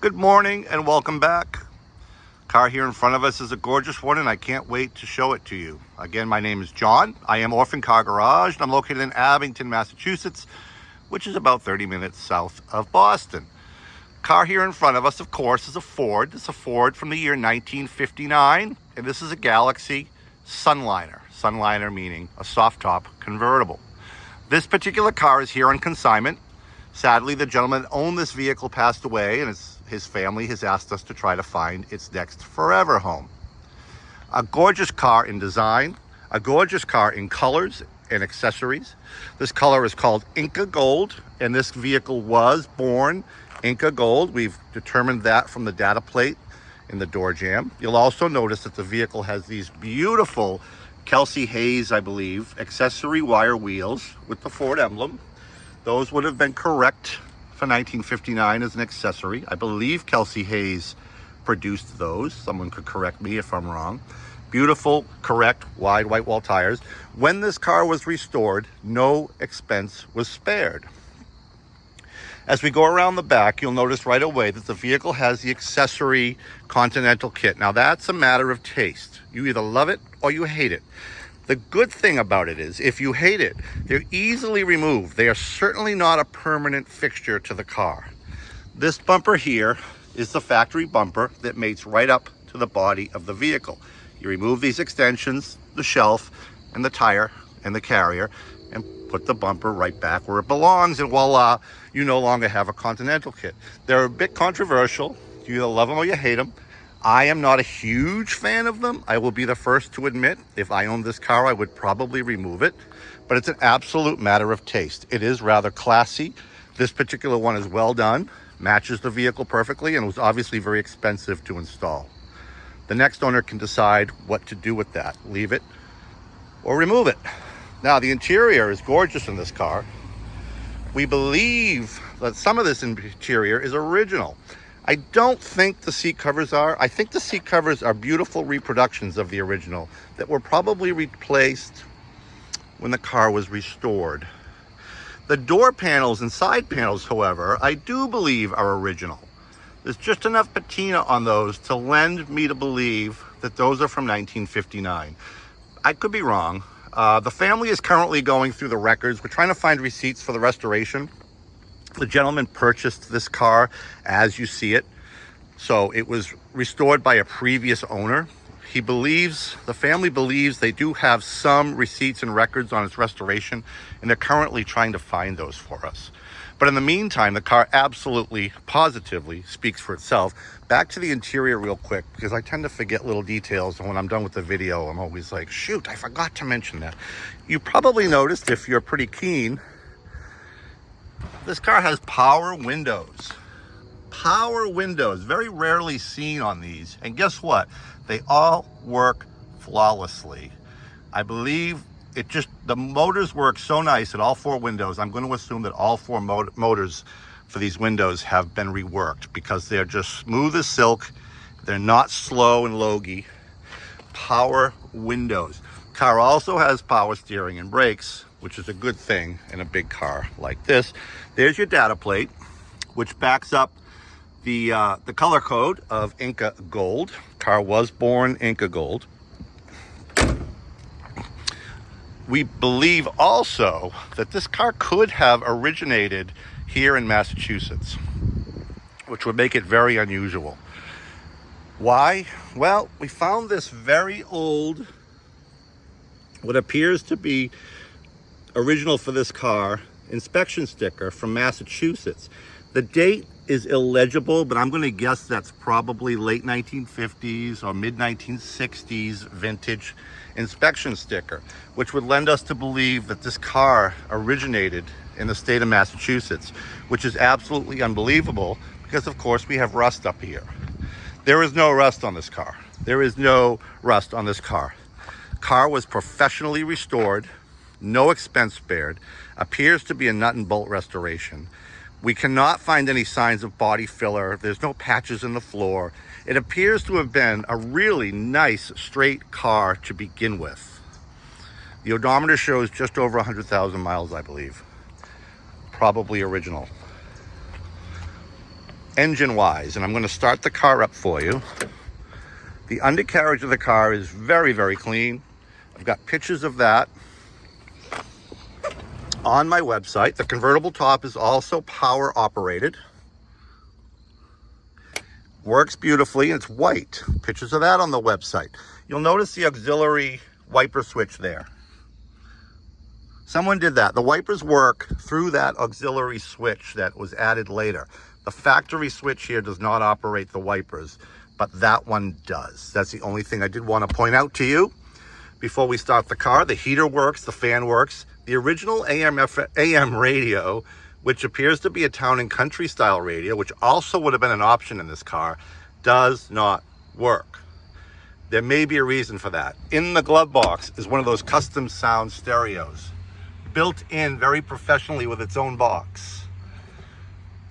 Good morning and welcome back. Car here in front of us is a gorgeous one and I can't wait to show it to you. Again, my name is John. I am Orphan Car Garage and I'm located in Abington, Massachusetts, which is about 30 minutes south of Boston. Car here in front of us, of course, is a Ford. It's a Ford from the year 1959 and this is a Galaxie Sunliner. Sunliner meaning a soft top convertible. This particular car is here on consignment. Sadly, the gentleman that owned this vehicle passed away and his family has asked us to try to find its next forever home. A gorgeous car in design, a gorgeous car in colors and accessories. This color is called Inca Gold, and this vehicle was born Inca Gold. We've determined that from the data plate in the door jamb. You'll also notice that the vehicle has these beautiful Galaxie Hayes, I believe, accessory wire wheels with the Ford emblem. Those would have been correct for 1959 as an accessory. I believe Galaxie Hayes produced those. Someone could correct me if I'm wrong. Beautiful, correct, wide white wall tires. When this car was restored, no expense was spared. As we go around the back, you'll notice right away that the vehicle has the accessory Continental kit. Now that's a matter of taste. You either love it or you hate it. The good thing about it is, if you hate it, they're easily removed. They are certainly not a permanent fixture to the car. This bumper here is the factory bumper that mates right up to the body of the vehicle. You remove these extensions, the shelf, and the tire, and the carrier, and put the bumper right back where it belongs, and voila, you no longer have a Continental kit. They're a bit controversial. You either love them or you hate them. I am not a huge fan of them. I will be the first to admit, if I owned this car, I would probably remove it. But it's an absolute matter of taste. It is rather classy. This particular one is well done, matches the vehicle perfectly, and was obviously very expensive to install. The next owner can decide what to do with that. Leave it or remove it. Now, the interior is gorgeous in this car. We believe that some of this interior is original. I don't think the seat covers are. I think the seat covers are beautiful reproductions of the original that were probably replaced when the car was restored. The door panels and side panels, however, I do believe are original. There's just enough patina on those to lend me to believe that those are from 1959. I could be wrong. The family is currently going through the records. We're trying to find receipts for the restoration. The gentleman purchased this car as you see it. So it was restored by a previous owner. The family believes they do have some receipts and records on its restoration, and they're currently trying to find those for us. But in the meantime, the car absolutely, positively speaks for itself. Back to the interior real quick, because I tend to forget little details, and when I'm done with the video, I'm always like, shoot, I forgot to mention that. You probably noticed, if you're pretty keen, this car has power windows. Power windows, very rarely seen on these. And guess what? They all work flawlessly. I believe the motors work so nice at all four windows. I'm going to assume that all four motors for these windows have been reworked because they're just smooth as silk. They're not slow and logy. Power windows. Car also has power steering and brakes, which is a good thing in a big car like this. There's your data plate, which backs up the color code of Inca Gold. Car was born Inca Gold. We believe also that this car could have originated here in Massachusetts, which would make it very unusual. Why? Well, we found this very old, what appears to be original for this car, inspection sticker from Massachusetts. The date is illegible, but I'm going to guess that's probably late 1950s or mid 1960s vintage inspection sticker, which would lend us to believe that this car originated in the state of Massachusetts, which is absolutely unbelievable because, of course, we have rust up here. There is no rust on this car. There is no rust on this car. Car was professionally restored, no expense spared, appears to be a nut and bolt restoration. We cannot find any signs of body filler. There's no patches in the floor. It appears to have been a really nice straight car to begin with. The odometer shows just over 100,000 miles, I believe. Probably original. engine-wise, and I'm going to start the car up for you. The undercarriage of the car is very, very clean. I've got pictures of that on my website. The convertible top is also power operated. Works beautifully, and it's white. Pictures of that on the website. You'll notice the auxiliary wiper switch there. Someone did that. The wipers work through that auxiliary switch that was added later. The factory switch here does not operate the wipers, but that one does. That's the only thing I did want to point out to you before we start the car. The heater works, the fan works. The original AM radio, which appears to be a town and country style radio, which also would have been an option in this car, does not work. There may be a reason for that. In the glove box is one of those custom sound stereos, built in very professionally with its own box.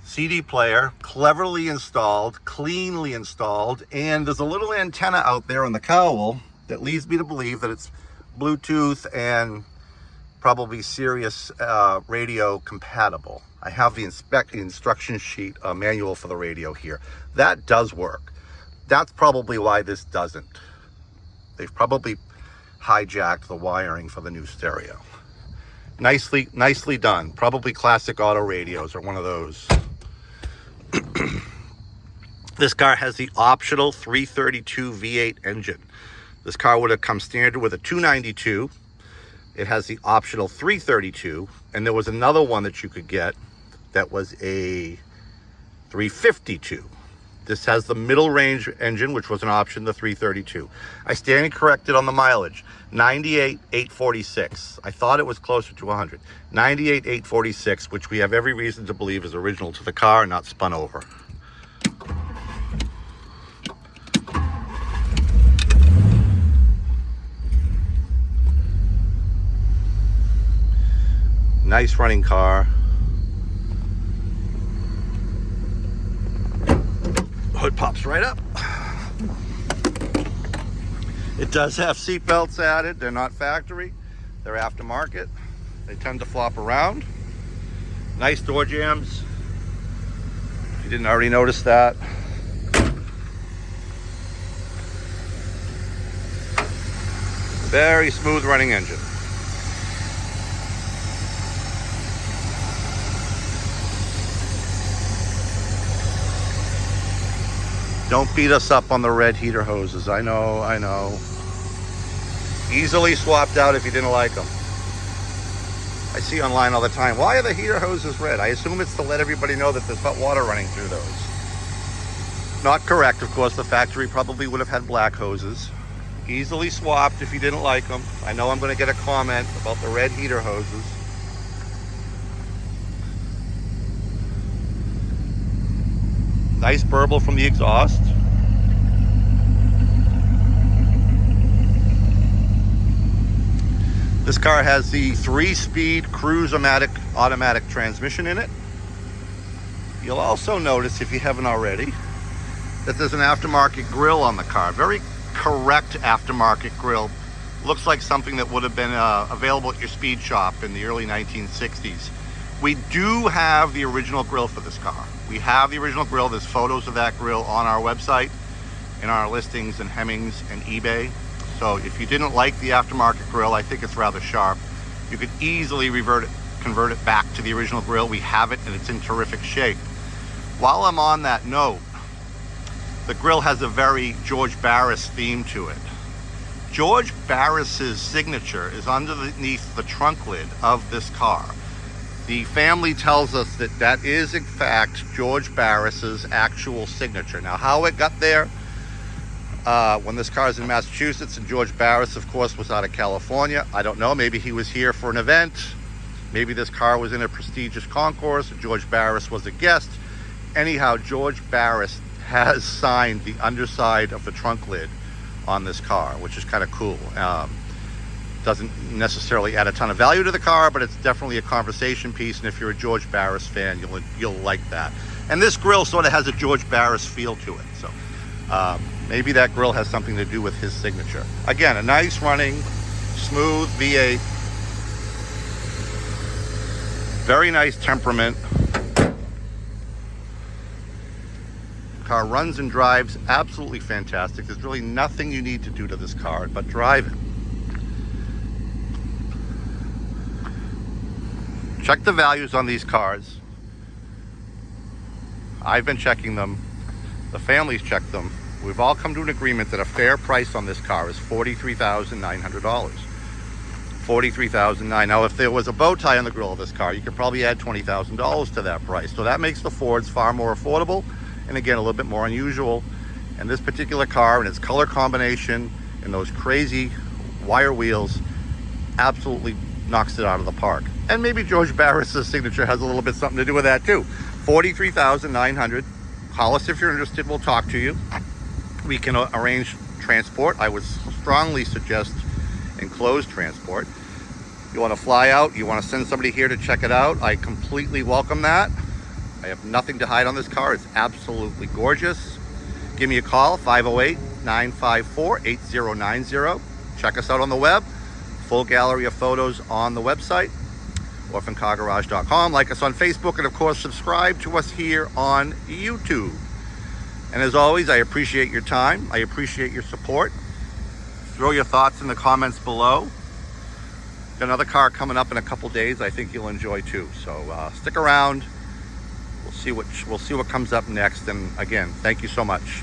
CD player, cleverly installed, cleanly installed, and there's a little antenna out there on the cowl that leads me to believe that it's Bluetooth and probably Sirius radio compatible. I have the instruction sheet manual for the radio here. That does work. That's probably why this doesn't. They've probably hijacked the wiring for the new stereo. Nicely done. Probably classic auto radios or one of those. This car has the optional 332 V8 engine. This car would have come standard with a 292. It has the optional 332, and there was another one that you could get that was a 352. This has the middle range engine, which was an option, the 332. I stand corrected on the mileage, 98,846. I thought it was closer to 100. 98,846, which we have every reason to believe is original to the car and not spun over. Nice running car. Hood pops right up. It does have seat belts added. They're not factory. They're aftermarket. They tend to flop around. Nice door jambs. If you didn't already notice that. Very smooth running engine. Don't beat us up on the red heater hoses. I know. Easily swapped out if you didn't like them. I see online all the time, why are the heater hoses red? I assume it's to let everybody know that there's hot water running through those. Not correct, of course. The factory probably would have had black hoses. Easily swapped if you didn't like them. I know I'm going to get a comment about the red heater hoses. Nice burble from the exhaust. This car has the 3-speed cruise-o-matic automatic transmission in it. You'll also notice, if you haven't already, that there's an aftermarket grille on the car. Very correct aftermarket grille. Looks like something that would have been available at your speed shop in the early 1960s. We do have the original grille for this car. We have the original grille. There's photos of that grille on our website, in our listings in Hemmings and eBay. So if you didn't like the aftermarket grille, I think it's rather sharp. You could easily convert it back to the original grille. We have it and it's in terrific shape. While I'm on that note, the grille has a very George Barris theme to it. George Barris's signature is underneath the trunk lid of this car. The family tells us that that is, in fact, George Barris's actual signature. Now, how it got there, when this car is in Massachusetts, and George Barris, of course, was out of California, I don't know. Maybe he was here for an event. Maybe this car was in a prestigious concourse, and George Barris was a guest. Anyhow, George Barris has signed the underside of the trunk lid on this car, which is kind of cool. Doesn't necessarily add a ton of value to the car, but it's definitely a conversation piece, and if you're a George Barris fan, you'll like that. And this grille sort of has a George Barris feel to it, so maybe that grille has something to do with his signature. Again, a nice running, smooth V8. Very nice temperament. Car runs and drives absolutely fantastic. There's really nothing you need to do to this car but drive it. Check the values on these cars. I've been checking them. The family's checked them. We've all come to an agreement that a fair price on this car is $43,900. $43,900. Now, if there was a bow tie on the grill of this car, you could probably add $20,000 to that price. So that makes the Fords far more affordable, and again, a little bit more unusual. And this particular car and its color combination and those crazy wire wheels absolutely knocks it out of the park. And maybe George Barris's signature has a little bit something to do with that too. $43,900. Call us if you're interested. We'll talk to you. We can arrange transport. I would strongly suggest enclosed transport. You want to fly out, you want to send somebody here to check it out, I completely welcome that. I have nothing to hide on this car. It's absolutely gorgeous. Give me a call, 508-954-8090. Check us out on the web. Full gallery of photos on the website, orphancargarage.com. Like us on Facebook, and of course, subscribe to us here on YouTube. And as always, I appreciate your time. I appreciate your support. Throw your thoughts in the comments below. Got another car coming up in a couple days I think you'll enjoy too. So stick around. We'll see what comes up next. And again, thank you so much.